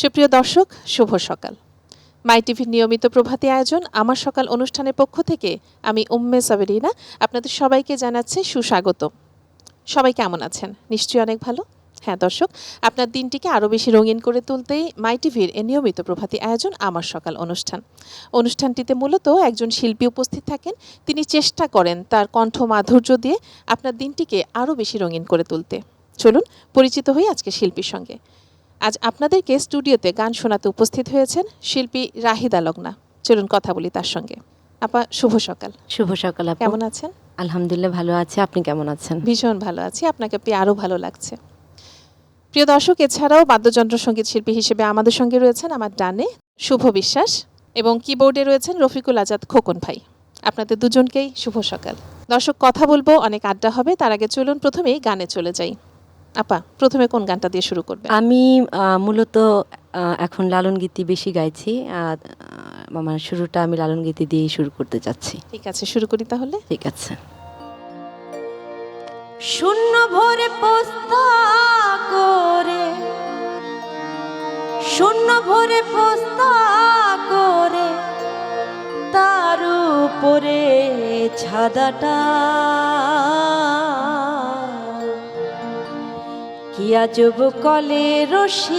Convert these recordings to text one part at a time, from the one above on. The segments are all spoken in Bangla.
সুপ্রিয় দর্শক, শুভ সকাল। মাই টিভির নিয়মিত প্রভাতী আয়োজন আমার সকাল অনুষ্ঠানের পক্ষ থেকে আমি উম্মে সাবেরিনা আপনাদের সবাইকে জানাচ্ছি সুস্বাগত। সবাই কেমন আছেন? নিশ্চয়ই অনেক ভালো। হ্যাঁ দর্শক, আপনার দিনটিকে আরও বেশি রঙিন করে তুলতেই মাই টিভির এ নিয়মিত প্রভাতী আয়োজন আমার সকাল অনুষ্ঠানটিতে মূলত একজন শিল্পী উপস্থিত থাকেন। তিনি চেষ্টা করেন তার কণ্ঠ মাধুর্য দিয়ে আপনার দিনটিকে আরও বেশি রঙিন করে তুলতে। চলুন পরিচিত হই আজকে শিল্পীর সঙ্গে। আজ আপনাদেরকে স্টুডিওতে গান শোনাতে উপস্থিত হয়েছেন শিল্পী রাহিদা লগ্না। চলুন কথা বলি তার সঙ্গে। আপা, শুভ সকাল। শুভ সকাল আপু। কেমন আছেন? আলহামদুলিল্লাহ ভালো আছি, আপনি কেমন আছেন? ভীষণ ভালো আছি, আপনাকে পেয়ে আরও ভালো লাগছে। প্রিয় দর্শক, এছাড়াও বাদ্যযন্ত্র সঙ্গীত শিল্পী হিসেবে আমাদের সঙ্গে রয়েছেন আমার ডানে শুভ বিশ্বাস এবং কিবোর্ডে রয়েছেন রফিকুল আজাদ খোকন ভাই। আপনাদের দুজনকেই শুভ সকাল। দর্শক, কথা বলবো, অনেক আড্ডা হবে, তার আগে চলুন প্রথমেই গানে চলে যাই। আপা, প্রথমে কোন গানটা দিয়ে শুরু করবেন? আমি মূলত এখন লালন গীতি বেশি গাইছি। আমার শুরুটা আমি লালন গীতি দিয়েই শুরু করতে যাচ্ছি। ঠিক আছে, শুরু করি তাহলে। ঠিক আছে। শূন্য ভরে পোস্তা করে, শূন্য ভরে পোস্তা করে, তার উপরে ছাদাটা কি আজব কলে রসিক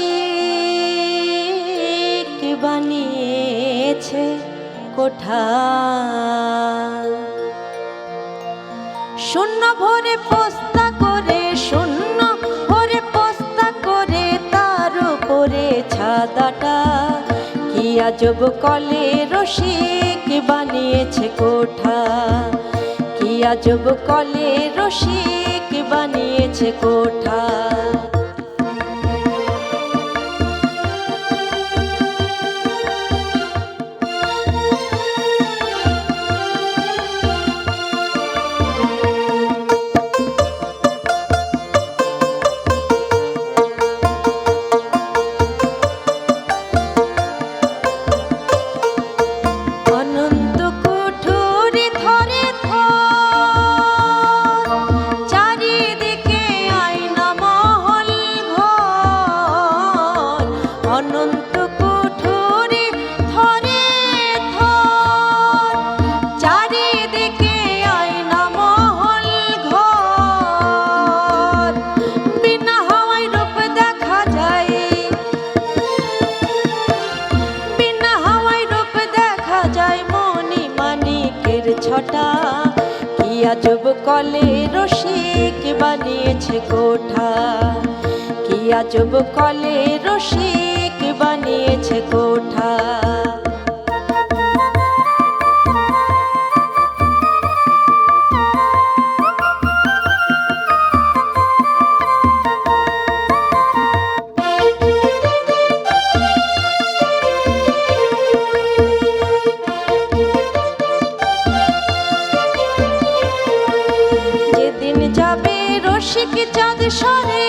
বানিয়েছে কোঠা। শূন্য ভরে পোস্তা করে, শূন্য ভরে পোস্তা করে, তার উপরে ছাদাটা কি আজব কলে রসিক বানিয়েছে কোঠা। কি আজব কলে রসিক বানিয়েছে কোঠা। ছটা কি আজব কলে রসিক বানিয়েছে কোঠা। কি আজব কলে রসিক বানিয়েছে কোঠা। রসিক চাঁদ সরে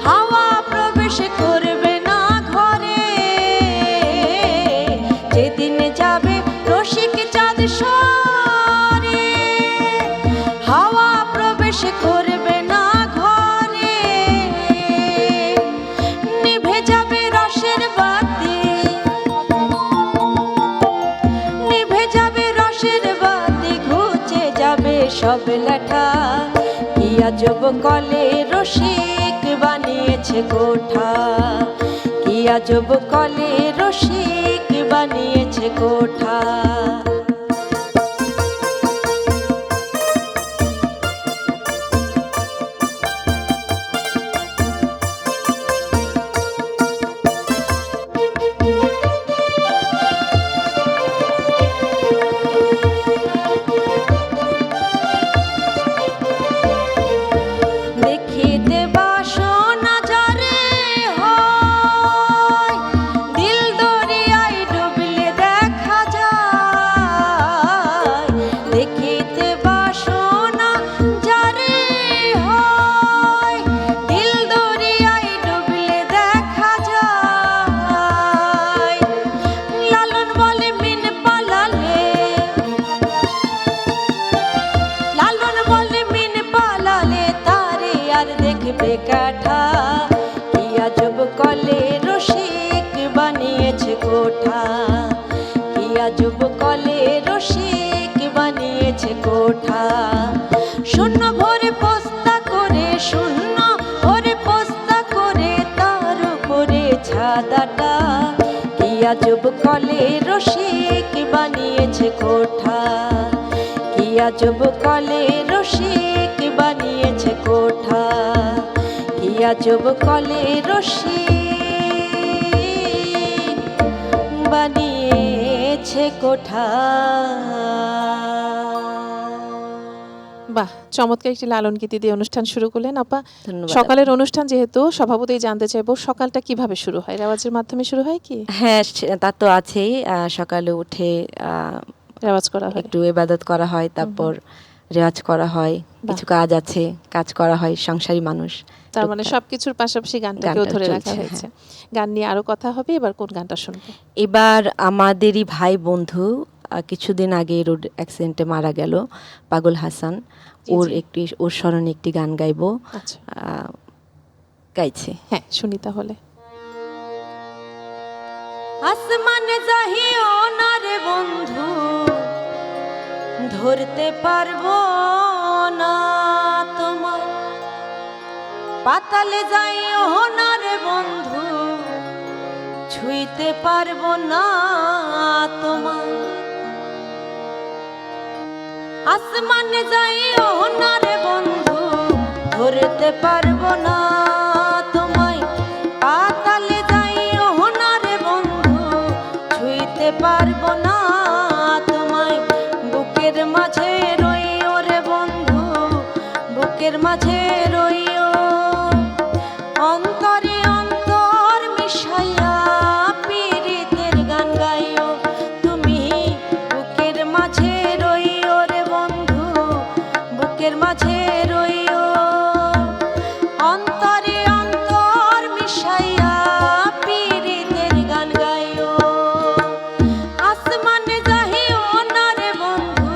হাওয়া প্রবেশ করবে না ঘরে। যেদিন যাবে রসিক চাঁদ সরে হাওয়া প্রবেশ করবে না ঘরে। নিভে যাবে রসের বাতি, নিভে যাবে রসের বাতি, ঘুচে যাবে সব লেখা। কি আজব কলে রসিক বানিয়েছে কোঠা। কি আজব কলে রসিক বানিয়েছে কোঠা। আজব কলে রসিক বানিয়েছে কোঠা, শূন্য ভরে পোস্তা করে, শূন্য ভরে পোস্তা করে, তার উপরে ছাদাটা। কি আজব কলে রসিক বানিয়েছে কোঠা, কি আজব কলে রসিক বানিয়েছে কোঠা, কি আজব কলে রসিক বানিয়েছে কোঠা। বাহ, চমৎকার একটি লালন গীতি দিয়ে অনুষ্ঠান শুরু করলেন আপা। ধন্যবাদ। সকালের অনুষ্ঠান যেহেতু, স্বভাবতই জানতে চাইবো সকালটা কিভাবে শুরু হয়? রেওয়াজের মাধ্যমে শুরু হয় কি? হ্যাঁ, তা তো আছেই। সকালে উঠে রেওয়াজ করা হয়। একটু ইবাদত করা হয়, তারপর রেওয়াজ করা হয়, কিছু কাজ আছে, কাজ করা হয়, সংসারী মানুষ। তার মানে সবকিছুর পাশাপাশি গানটাকেও গানটা ধরে রাখা চলছে, হয়েছে। গান নিয়ে আরো কথা হবে, এবার কোন গানটা শুনবো? এবার আমাদেরই ভাই বন্ধু কিছুদিন আগে রোড অ্যাক্সিডেন্টে মারা গেল, পাগল হাসান। ওর স্মরণে একটি গান গাইবো। আচ্ছা, গাইছে। হ্যাঁ, শুনি তাহলে। আসমানে যাহিও না রে বন্ধু, ধরতে পারবো না তোমার। পাতালে যাইও না রে বন্ধু, ছুঁইতে পারবো না তোমার। আসমানে যাইও না রে বন্ধু, ধরতে পারবো না তোমায়। পাতালে যাইও না রে বন্ধু, ছুঁইতে পারবো না তোমায়। বুকের মাঝে রইও রে বন্ধু, বুকের মাঝে রইও। অন্তরে অন্তর মিশাইয়া পীরিতের গান গাইও তুমি। বুকের মাঝে রইও রে বন্ধু, বুকের মাঝে রইও। অন্তরে অন্তর মিশাইয়া পীরিতের গান গাইও। আসমানে যাহিও না রে বন্ধু,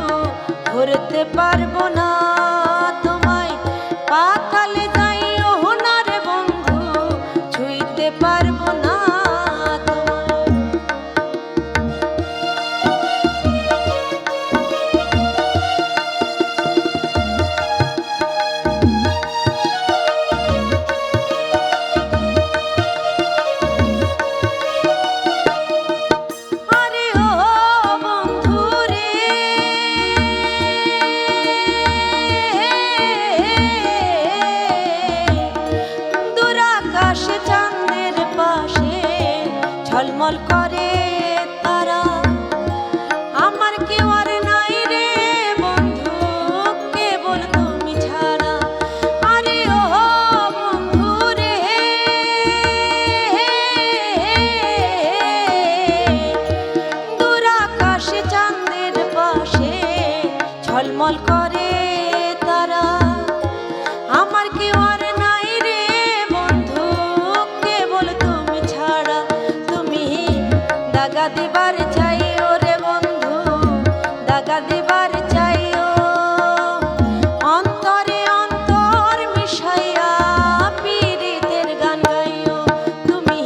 ধরতে পারবো না তোমায়। পাতালে যাইও না রে বন্ধু, ছুঁইতে পারবো না তোমায়। আরে ও বন্ধু রে, দূর আকাশে চাঁদের পাশে ঝলমল করে তারা। আমার কেউ আর নাই রে বন্ধু, কেবল তুমি ছাড়া। আরে ও বন্ধু রে, দূর আকাশে চাঁদের পাশে ঝলমল করে তারা। আমার কেউ আর নাই রে বন্ধু, কেবল তুমি ছাড়া। তুমি দাগা দিবার চাইও রে বন্ধু, দাগা দিবার চাইও। অন্তরে অন্তর মিশাইয়া পীরিতের গান গাইও তুমি।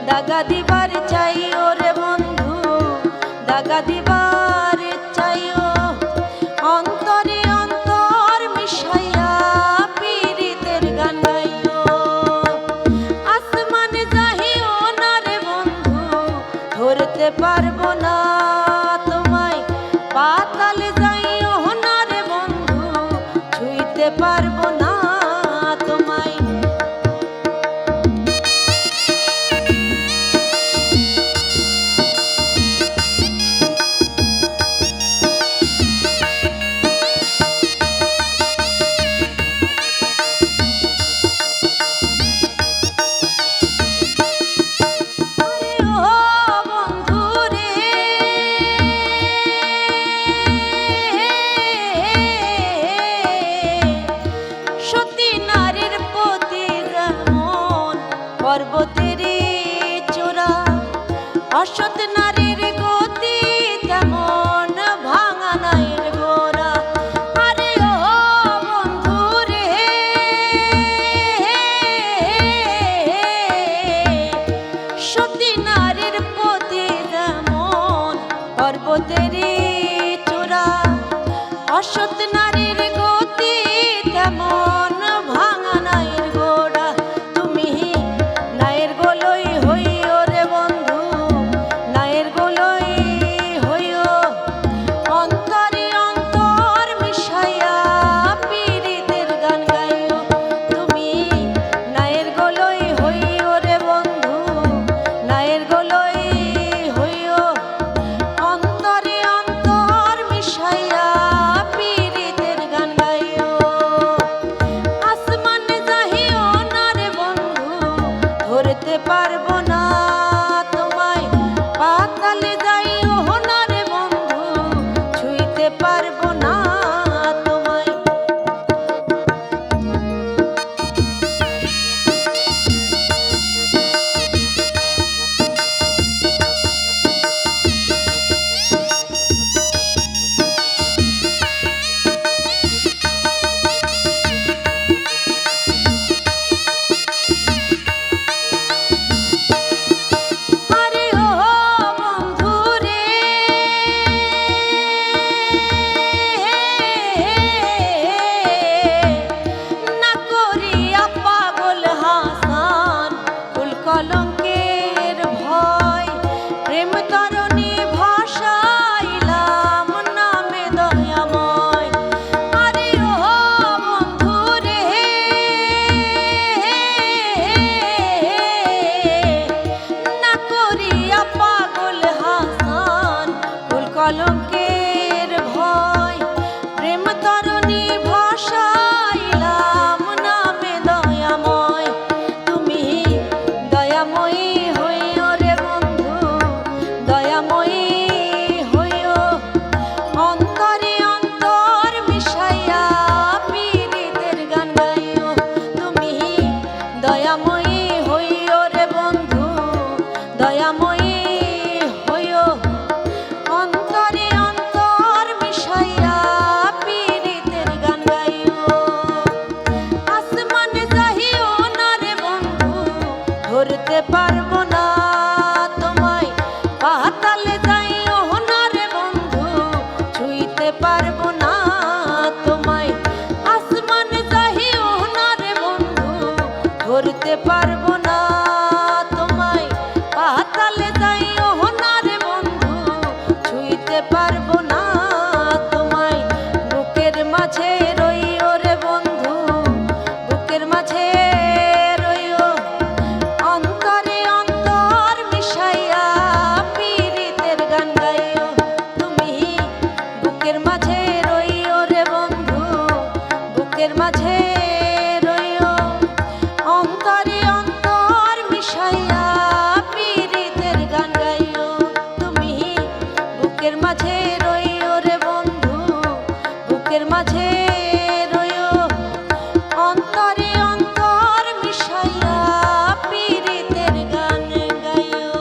দাগা দিবার চাইও রে বন্ধু, দাগা দিবার চাইও। অন্তরে অন্তর মিশাইয়া পীরিতের গান গাইও। আসমানে যাহিও না রে বন্ধু, ধরতে পারবো না তোমায়। পাতালে যাইও না রে বন্ধু, ছুঁইতে পারবো না তোমায়। পর্বতেরই চূড়া, অসৎ নারীর গতি তেমন ভাঙা নায়ের গোড়া। তুমি নায়ের গোলই হইও রে বন্ধু, নায়ের গোলই হইও, অন্তরে অন্তর মিশাইয়া পীড়িতের গান গাইও। তুমি নায়ের গোলই হইও রে বন্ধু, নায়ের গোলই হইও, অন্তরে অন্তর মিশাইয়া পীড়িতের গান গাইও। আসমানে যাহিও না রে বন্ধু, ধরতে পারবো না তোমায়, পাতালে যাইও না রে বন্ধু, ছুঁইতে পারবো না তোমায়। আরে ও বন্ধু রে, না করিয়া পাগল হাসান কুল কলঙ্কের ভয়, প্রেম তরণী ভাসাইলাম নামে দয়াময়। আরে ও বন্ধু রে, না করিয়া পাগল হাসান কুল কলঙ্কের ভয়, প্রেম তরণী ভাসাইলাম নামে দয়াময়। তুমি দয়াময়ী হইও রে বন্ধু, দয়াময়ী হইও, অন্তরে অন্তর মিশাইয়া পীড়িতের গান গাইও। তুমি দয়াময়ী হইও রে বন্ধু, দয়াময়ী হইও, অন্তরে অন্তর মিশাইয়া পীড়িতের গান গাইও। আসমানে যাহিও না রে বন্ধু, ধরতে পারবো না তোমায়, পাতালে যাইও না রে বন্ধু, ছুঁইতে পারবো না তোমায়। আসমানে যাহিও না রে বন্ধু, ধরতে পারবো না তোমায়, পাতালে যাইও না রে বন্ধু, ছুঁইতে পারবো না তোমায়। বুকের মাঝে রইও রে বন্ধু, বুকের মাঝে রইও, অন্তরে অন্তর মিশাইয়া পীড়িতের গান গাইও। তুমি বুকের মাঝে রইও রে বন্ধু, বুকের মাঝে রইও, অন্তরে অন্তর মিশাইয়া পীড়িতের গান গাইও। তুমি বুকের মাঝে রইও রে বন্ধু, বুকের মাঝে রইও, অন্তরে অন্তর মিশাইয়া পীড়িতের গান গাইও।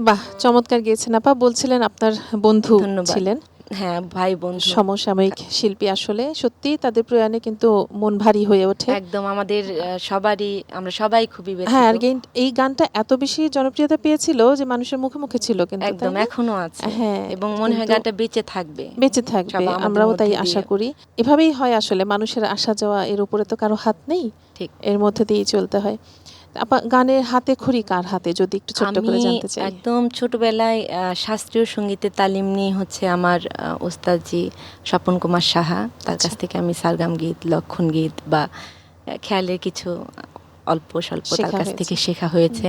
বাহ, চমৎকার গেয়েছেন আপা। বলছিলেন আপনার বন্ধু ধন্যবাদ। ছিলেন, হ্যাঁ, ভাই বন্ধু সমসাময়িক শিল্পী। আসলে সত্যি তাদের প্রয়াণে কিন্তু মন ভারী হয়ে ওঠে। একদম আমাদের সবারই, আমরা সবাই খুবই হ্যাঁ, আর ব্যথিত। এই গানটা এত বেশি জনপ্রিয়তা পেয়েছিল যে মানুষের মুখে মুখে ছিল, কিন্তু একদম তাই না? এখনো আছে, হ্যাঁ, এবং মনে হয় কিন্তু গানটা বেঁচে থাকবে। বেঁচে থাকবে, সব আমাদের আমরাও তাই মধ্যে আশা দিয়ে। করি। এভাবেই হয় আসলে, মানুষের আসা যাওয়া, এর উপরে তো কারো হাত নেই, ঠিক। এর মধ্যে দিয়েই চলতে হয়। আপা, গানের হাতে খড়ি কার হাতে, যদি একটু ছোট্ট করে আমি জানতে চাই। একদম ছোটবেলায় শাস্ত্রীয় সঙ্গীতের তালিম নিয়ে হচ্ছে আমার ওস্তাদজি স্বপন কুমার সাহা, তার কাছ থেকে আমি সারগাম গীত, লক্ষণ গীত বা খেয়ালের কিছু অল্প স্বল্প তার শেখা কাছ হয়েছে। থেকে শেখা হয়েছে।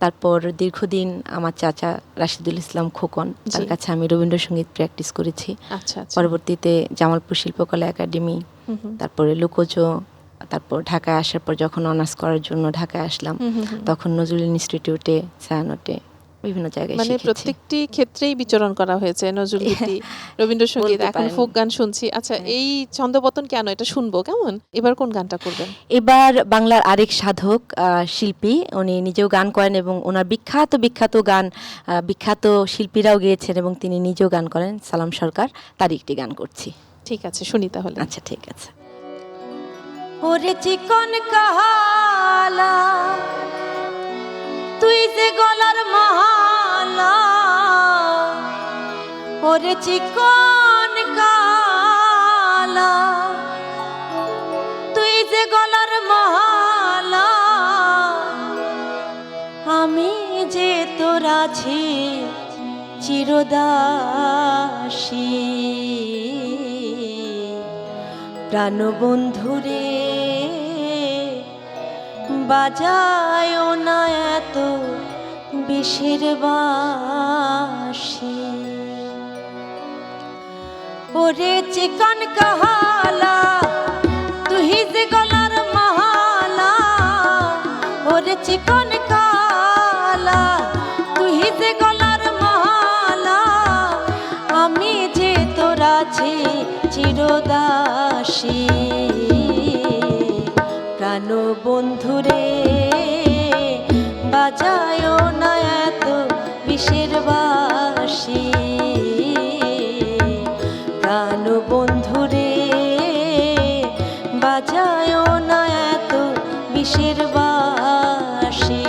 তারপর দীর্ঘদিন আমার চাচা রাশিদুল ইসলাম খোকন, তার জি। কাছে আমি রবীন্দ্রসঙ্গীত প্র্যাকটিস করেছি। আচ্ছা আচ্ছা। পরবর্তীতে জামালপুর শিল্পকলা একাডেমি, হুম হুম। তারপরে লোকজো, তারপর ঢাকায় আসার পর যখন অনার্স করার জন্য ঢাকায় আসলাম, হুম হুম হুম। তখন নজরুল ইনস্টিটিউটে, ছায়ানটে, বিভিন্ন জায়গায় মানে শিখেছি। প্রত্যেকটি ক্ষেত্রেই বিচরণ করা হয়েছে, নজরুলগীতি, রবীন্দ্রসঙ্গীত, বলতে এখন পারেন। ফোক গান শুনছি। আচ্ছা, হ্যাঁ। এই ছন্দপতন কেন, এটা শুনবো কেমন? এবার কোন গানটা করবেন? এবার বাংলার আরেক সাধক শিল্পী, উনি নিজেও গান করেন এবং ওনার বিখ্যাত বিখ্যাত গান বিখ্যাত শিল্পীরাও গেয়েছেন এবং তিনি নিজেও গান করেন, সালাম সরকার, তার একটি গান করছি। ঠিক আছে, শুনি তাহলে। আচ্ছা, ঠিক আছে। ওরে চিকন কাহালা তুই যে গলার মহা ওরে চিকন কালা তুই যে গলার মালা, আমি যে তোর আছি চিরদাসী। প্রাণবন্ধুরে বাজায় না এত বিষের বাঁশি। ওরে চিকন কালা তুই যে গলার মালা, ওরে চিকন কালা তুই যে গলার মালা, আমি যে তোর আছি চিরদাসী। প্রাণ বন্ধুরে বাজায় না এত বিষের বাঁশি। প্রাণ বন্ধুরে বাজায় না এত বিষের বাঁশি।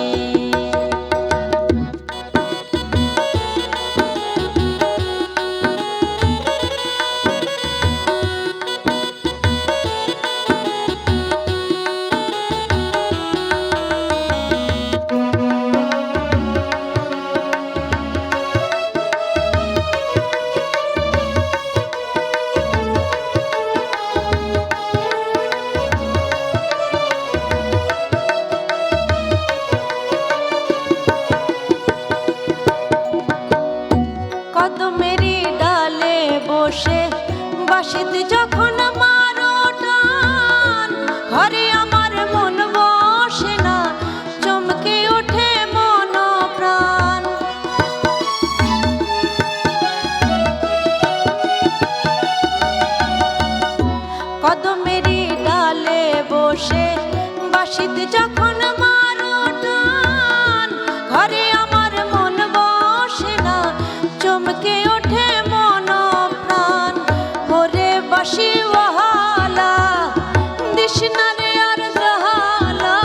কদমেরই ডালে বসে বাঁশিতে যখন মারো টান, ঘরে আমার মন বসে না, চমকে ওঠে মন প্রাণ। কদমেরই ডালে বসে বাঁশিতে যখন মারো টান, ঘরে আমার মন বসে না, চমকে ওঠে মন প্রাণ। ওরে বাঁশি ওয়ালা দিস না রে আর জাহালা,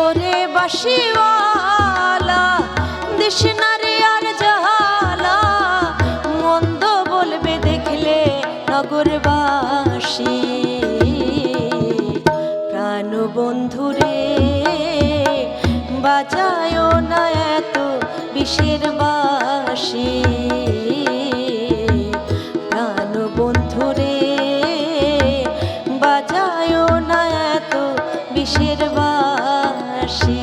ওরে বাঁশি ওয়ালা দিস না রে আর জাহালা, মন্দ বলবে দেখলে নগরবাসী। প্রাণ বন্ধুরে বাজায় না এত বিষের বাঁশি। প্রাণ বন্ধুরে বাজায় না এত বিষের বাঁশি।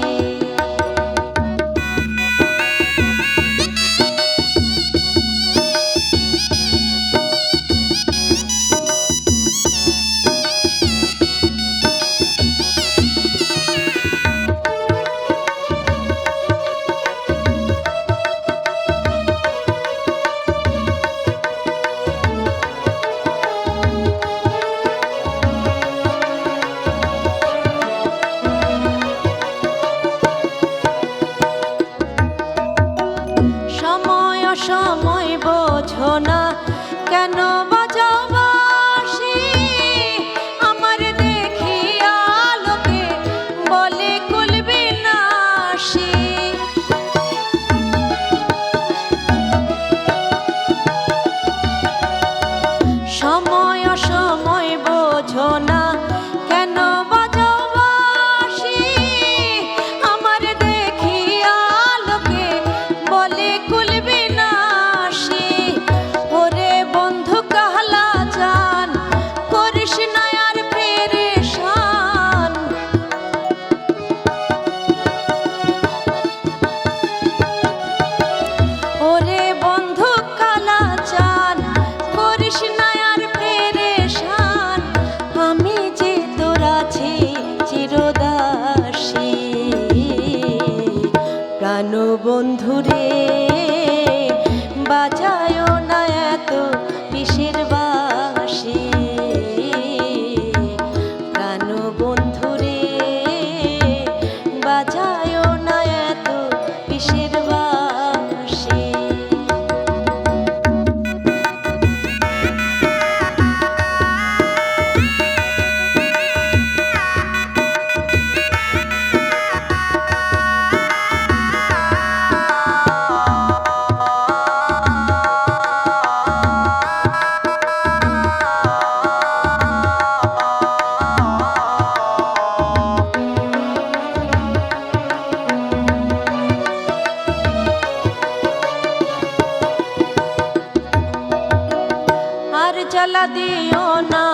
দিও না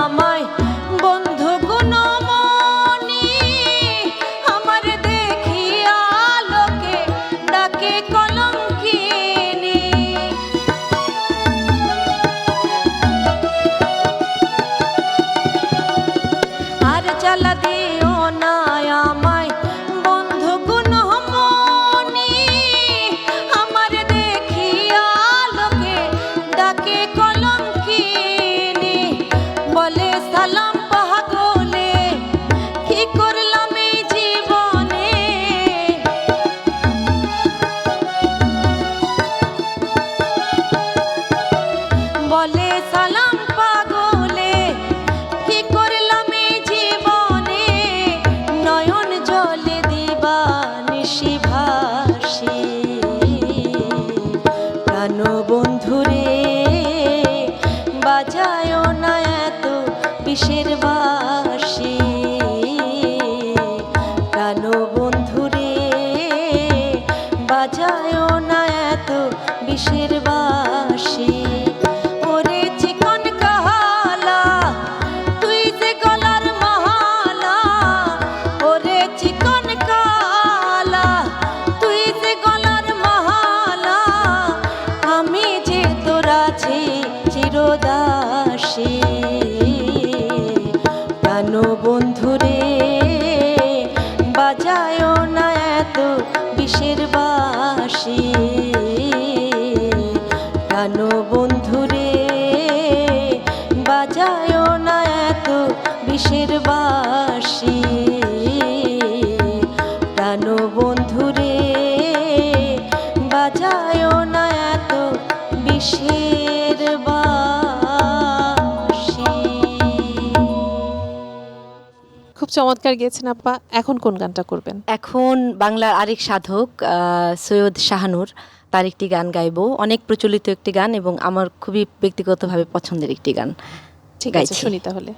আমায় বন্ধু গুণমণি, আমার দেখিয়া লোকে ডাকে কলঙ্কিনী। আর জ্বালা দিও না আমায় বন্ধু গুণমণি, আমার দেখিয়া লোকে ডাকে কলঙ্কিনী। বলে সালাম পাগলে কি করলাম এই জীবনে, বলে সালাম পাগলে কি করলাম এই জীবনে। নয়ন জলে দিবা নিশি ভাসি, প্রাণ বন্ধুরে বাজায় না এত বিষের বাঁশি। প্রাণ বন্ধুরে বাজায় না এত বিষের বাঁশি। ওরে চিকন কালা তুই যে গলার মালা, ওরে চিকন কালা তুই যে গলার মালা, আমি যে তোর আছি চিরদাসী। প্রাণ বন্ধুরে বাজায় না এত বিষের বাঁশি। প্রাণ বন্ধুরে বাজায় না এত বিষের বাঁশি। প্রাণ বন্ধুরে বাজায় না এত বিষের বাঁশি। খুব চমৎকার গেয়েছেন আপা। এখন কোন গানটা করবেন? এখন বাংলার আরেক সাধক সৈয়দ শাহানুর, তার একটি গান গাইবো। অনেক প্রচলিত একটি গান এবং আমার খুবই ব্যক্তিগতভাবে পছন্দের একটি গান। ঠিক আছে, গাইছি। শুনি তাহলে।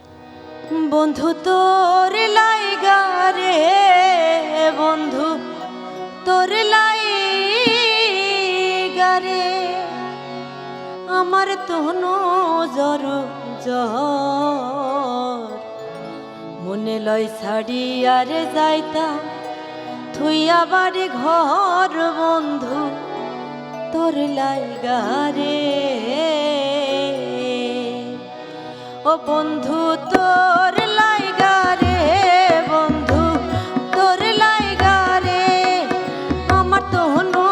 বন্ধু তোর লাইগা রে বন্ধু তোর লাইগা রে, আমার তনু জর জর মনে লয় ছাড়ি আরে যাইতা তুই আবার ঘর বন্ধু তোর লাইগা রে। ও বন্ধু তোর লাইগা রে বন্ধু তোর লাইগা রে, আমার তনু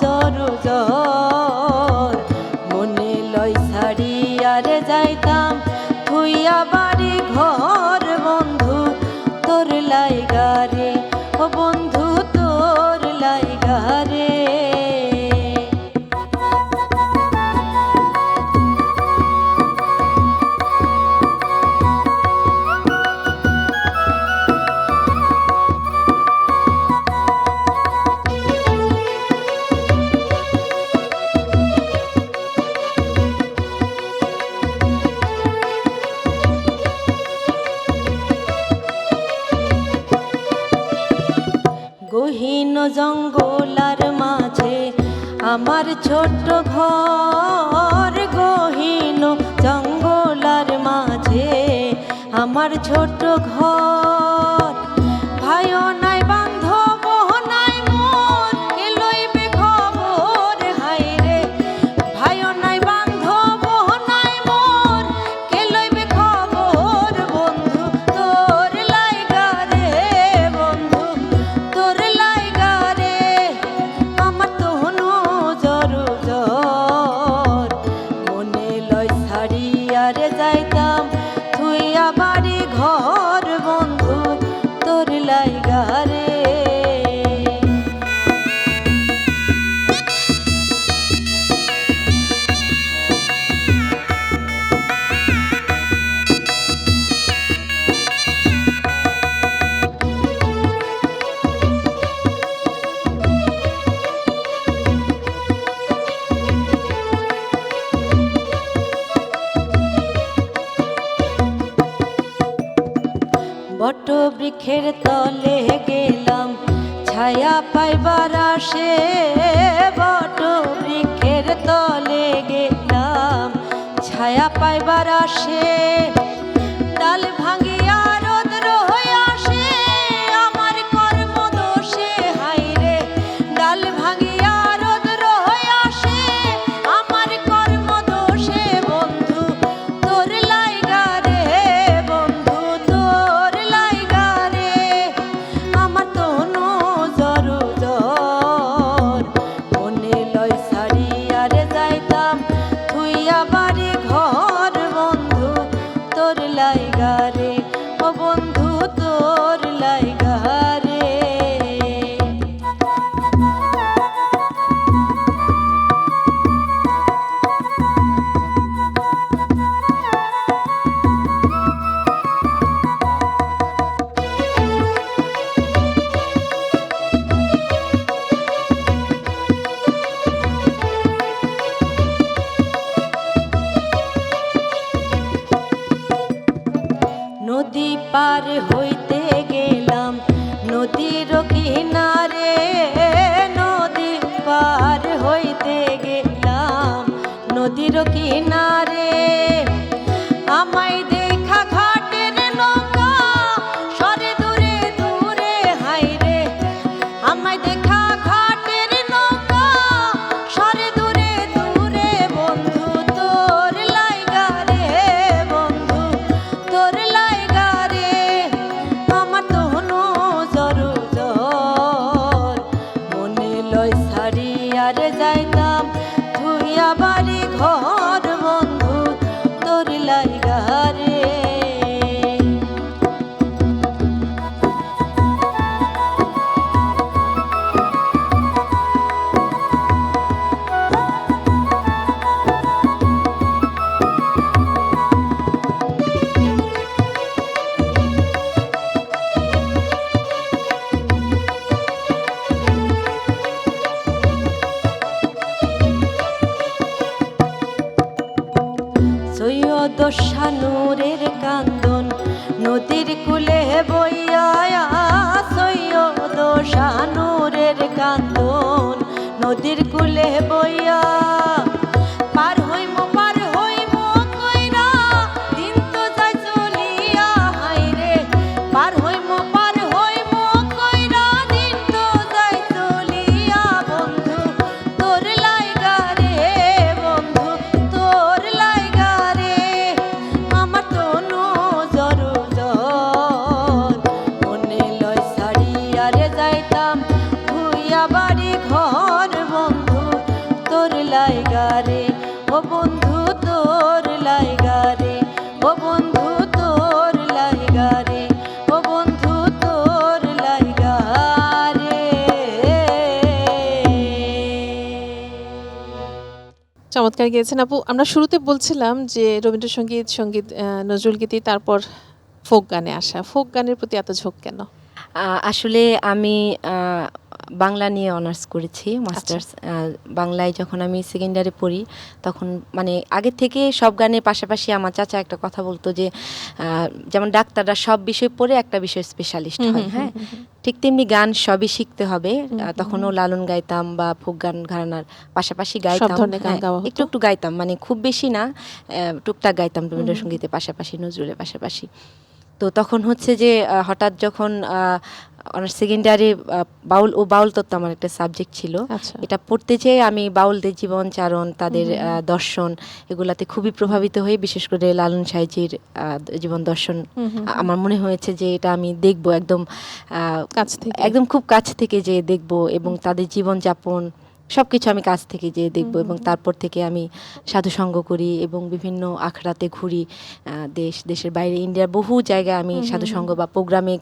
জর জর মনে লয় ছাড়ি আরে যাইতাম তুই আবার ঘর বন্ধু তোর লাইগা রে। ও বন্ধু তোর লাইগা রে। গহীন জঙ্গলার মাঝে আমার ছোট্ট ঘর, গহীন জঙ্গলার মাঝে আমার ছোট্ট ঘর। ভাইও নাই বান্ধব নাই মোর, কে লইবে খবর হায় রে। ভাইও নাই বান্ধব নাই মোর, কে লইবে খবর বন্ধু তোর লাইগা রে বন্ধু তোর লাইগা রে, আমার তনু জর জর মনে লয় ছাড়ি আরে যাইতাম তুই আবারই ঘর বন্ধু তোর লাইগা রে। বট বৃক্ষের তলে গেলাম ছায়া পাইবার আসে, বট বৃক্ষের তলে গেলাম ছায়া পাইবার আসে, ডাল ভাঙিয়া রৌদ্র হয়ে আসে আমার কর্ম দোষে। হাইরে ডাল ভাঙিয়া রৌদ্র হয়ে আসে আমার কর্ম দোষে। বন্ধু তোর লাইগা রে, বন্ধু তোর লাইগা রে, আমার তনু জর জর। মনে লয় সারিয়া রে যাইতাম থুইয়া বাড়ি ঘর, বন্ধু তোর লাইগা রে, ও বন্ধু তোর লাইগা রে। নদী পার হইতে গেলাম নদীর কিনারে, নদী পার হইতে গেলাম নদীর কিনারে। আমায় দেখা ঘাটের নৌকা সরে দূরে দূরে, হাইরে আমায় দেখা ঘাটের নৌকা সরে দূরে দূরে। বন্ধু তোর লাইগা রে, বন্ধু তোর লাইগা রে, আমার তনু জর জর। মনে লয় সারিয়া রে যাইতাম থুইয়া বাড়ি ঘর, বন্ধু তোর লাইগা রে। সৈয়দ শানুরের কান্দন নদীর কূলে বইয়া, সৈয়দ শানুরের কান্দন নদীর কূলে বইয়া। পার হইমো কইরা দিন তো যায় চলিয়া, হাইরে পার হইমো কইরা দিন তো যায় চলিয়া। বন্ধু তোর লাইগা রে, বন্ধু তোর লাইগা রে, আমার তনু জর জর। মনে লয় সারিয়া রে যাইতাম ভুইয়া বাড়ি ঘর, বন্ধু তোর লাইগা রে, ও বন্ধু তোর লাইগা রে, ও বন্ধু তোর লাইগা রে, ও বন্ধু তোর লাইগা রে। চমৎকার গিয়েছেন আপু। আমরা শুরুতে বলছিলাম যে রবীন্দ্রসঙ্গীত, সঙ্গীত, নজরুল গীতি, তারপর ফোক গানে আসা। ফোক গানের প্রতি এত ঝোঁক কেন? আসলে আমি বাংলা নিয়ে অনার্স করেছি, মাস্টার্স। বাংলায় যখন আমি সেকেন্ডারে পড়ি তখন মানে আগে থেকে সব গানের পাশাপাশি আমার চাচা একটা কথা বলতো যে যেমন ডাক্তাররা সব বিষয় পড়ে একটা বিষয় স্পেশালিস্ট হয়, হ্যাঁ, ঠিক তেমনি গান সবই শিখতে হবে। তখনও লালন গাইতাম বা ফোক গান ঘরানার পাশাপাশি গাইতাম, একটু একটু গাইতাম, মানে খুব বেশি না, টুকটাক গাইতাম রবীন্দ্রসঙ্গীতের পাশাপাশি, নজরুলের পাশাপাশি। তো তখন হচ্ছে যে হঠাৎ যখন অনার্স সেকেন্ডারি বাউল ও বাউল তত্ত্ব আমার একটা সাবজেক্ট ছিল, এটা পড়তে যেয়ে আমি বাউলদের জীবনচারণ, তাদের দর্শন, এগুলাতে খুবই প্রভাবিত হয়ে বিশেষ করে লালন সাইজির জীবন দর্শন আমার মনে হয়েছে যে এটা আমি দেখবো একদম খুব কাছ থেকে যে দেখবো, এবং তাদের জীবনযাপন সবকিছু আমি কাছ থেকে যেয়ে দেখবো। এবং তারপর থেকে আমি সাধুসঙ্গ করি এবং বিভিন্ন আখড়াতে ঘুরি, দেশের বাইরে, ইন্ডিয়ার বহু জায়গায় আমি সাধুসঙ্গ বা প্রোগ্রামে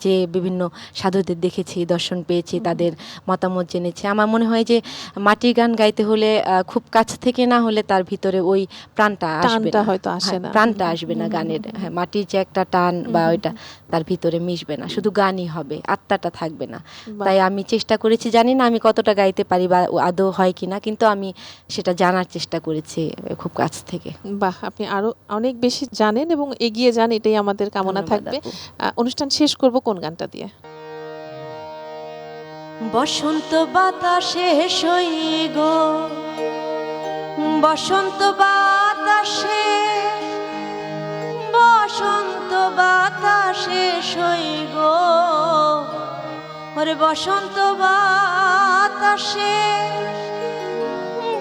যে বিভিন্ন সাধুদের দেখেছি, দর্শন পেয়েছি, তাদের মতামত জেনেছি। আমার মনে হয় যে মাটির গান গাইতে হলে খুব কাছ থেকে না হলে তার ভিতরে ওই প্রাণটা আসবে না, হয়তো আসে না, প্রাণটা আসবে না গানের। হ্যাঁ, মাটির যে একটা টান বা ওইটা তার ভিতরে মিশবে না, শুধু গানই হবে, আত্মাটা থাকবে না। তাই আমি চেষ্টা করেছি, জানি না আমি কতটা গাইতে পারি বা আদৌ হয় কিনা, কিন্তু আমি সেটা জানার চেষ্টা করেছি খুব কাছ থেকে। বাহ, আপনি আরো অনেক বেশি জানেন এবং এগিয়ে যান, এটাই আমাদের কামনা থাকবে। অনুষ্ঠান শেষ করব কোন গানটা দিয়ে? বসন্ত বাতাসে সই গো, বসন্ত বাতাস বাতাসে বসন্ত বাতাসে সইগ ওরে বসন্ত বাতাসে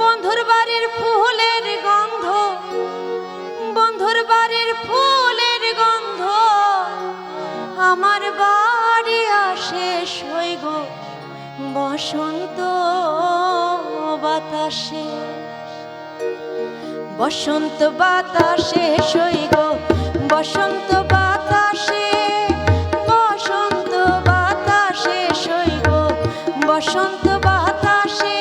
বন্ধুর বাড়ির ফুলের গন্ধ বন্ধুর বাড়ির ফুলের গন্ধ আমার বাড়ি আসে সইগ বসন্ত বাতাসে বসন্ত বাতাসে সইগ বসন্ত বাতাসে বসন্ত বাতাসে সইগ বসন্ত বাতাসে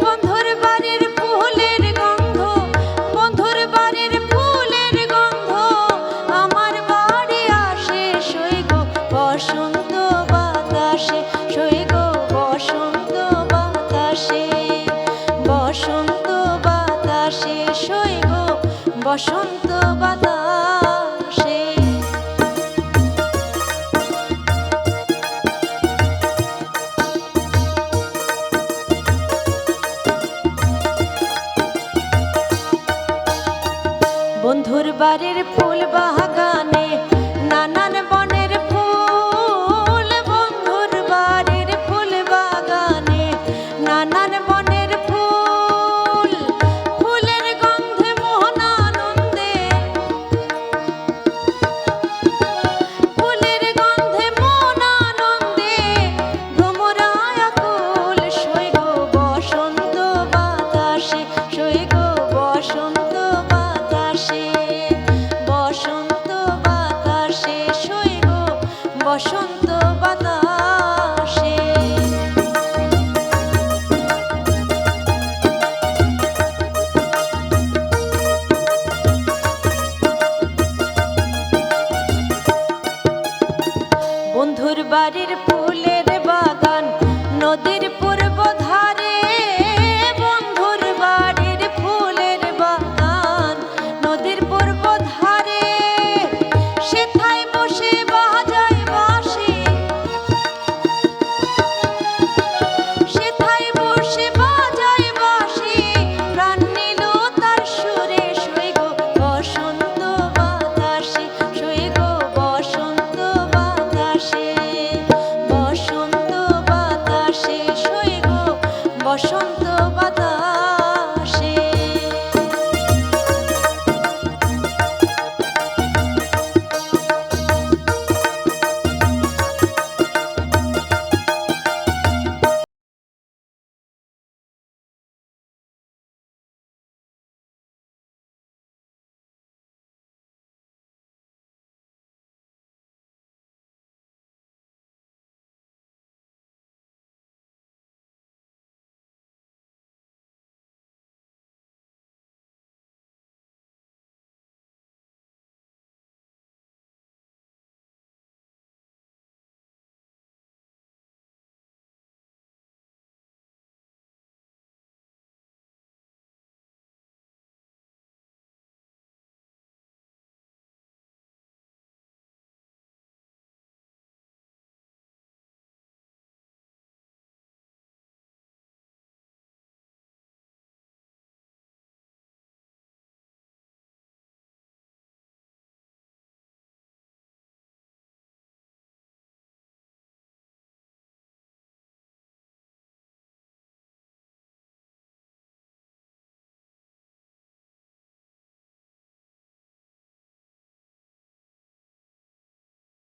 বন্ধুর বাড়ির ফুলের গন্ধ বন্ধুর বাড়ির ফুলের গন্ধ আমার বাড়ি আসে সইগ বসন্ত বাতাসে সইগ বসন্ত বাতাসে বসন্ত বাতাসে সইগ বসন্ত বাতাসে বন্ধুর বাড়ির ফুল বাগানে নানান বনের ফুল বন্ধুর বাড়ির ফুল বাগানে নানান বনের ফুল ফুলের গন্ধে মোহন আনন্দে ফুলের গন্ধে মোহন আনন্দে ভ্রমরায় আকুল সইগ বসন্ত বাতাসে সইগ বসন্ত বাতাসে বসন্ত বাতাসে সইগ বসন্ত বাতাসে বন্ধুর বাড়ির ফুলের বাগান নদীর পূর্ব ধারে বন্ধুর বাড়ির ফুলের বাগান নদীর পূর্ব ধারে সেথায় বসে বাজায় বাঁশি সেথায় বসে বাজায় বাঁশি প্রাণ নিল তার সুরে সইগ বসন্ত বাতাসে সইগ বসন্ত বাতাসে বসন্ত বাতাসে সইগ বসন্ত বাতাসে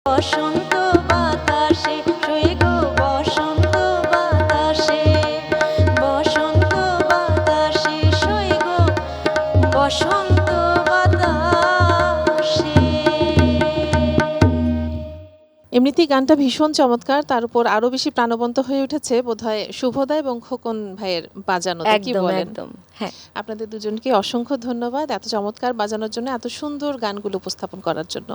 বসন্ত বাতাসে সইগ বসন্ত বাতাসে বসন্ত বাতাসে সইগ বসন্ত বাতাসে এমনিতেই গানটা ভীষণ চমৎকার, তার উপর আরো বেশি প্রাণবন্ত হয়ে উঠেছে বোধহয় শুভদা এবং খোকন ভাইয়ের বাজানোতে, কি একদম বলেন? একদম হ্যাঁ আপনাদের দুজনকে অসংখ্য ধন্যবাদ এত চমৎকার বাজানোর জন্য, এত সুন্দর গানগুলো উপস্থাপন করার জন্য।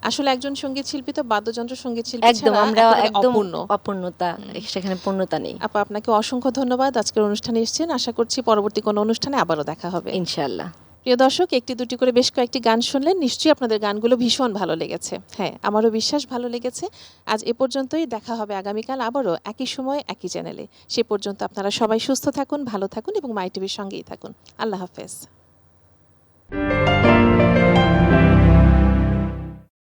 আসলে একজন সঙ্গীত শিল্পী তো বাদ্যযন্ত্র সঙ্গীত শিল্পী একদম ছাড়া আমরা একেবারে একদম অপূর্ণ। অপূর্ণতা সেখানে পূর্ণতা নেই আপা আপনাকে অসংখ্য ধন্যবাদ, আজকের অনুষ্ঠানে এসেছেন। আশা করছি পরবর্তী কোনো অনুষ্ঠানে আবারও দেখা হবে ইনশাআল্লাহ। প্রিয় দর্শক, একটি দুটি করে বেশ কয়েকটি গান শুনলেন, নিশ্চয়ই আপনাদের গানগুলো ভীষণ ভালো লেগেছে। হ্যাঁ, আমারও বিশ্বাস ভালো লেগেছে। আজ এ পর্যন্তই, দেখা হবে আগামীকাল আবারও একই সময় একই চ্যানেলে। সে পর্যন্ত আপনারা সবাই সুস্থ থাকুন, ভালো থাকুন এবং মাই টিভির সঙ্গেই থাকুন। আল্লাহ হাফেজ।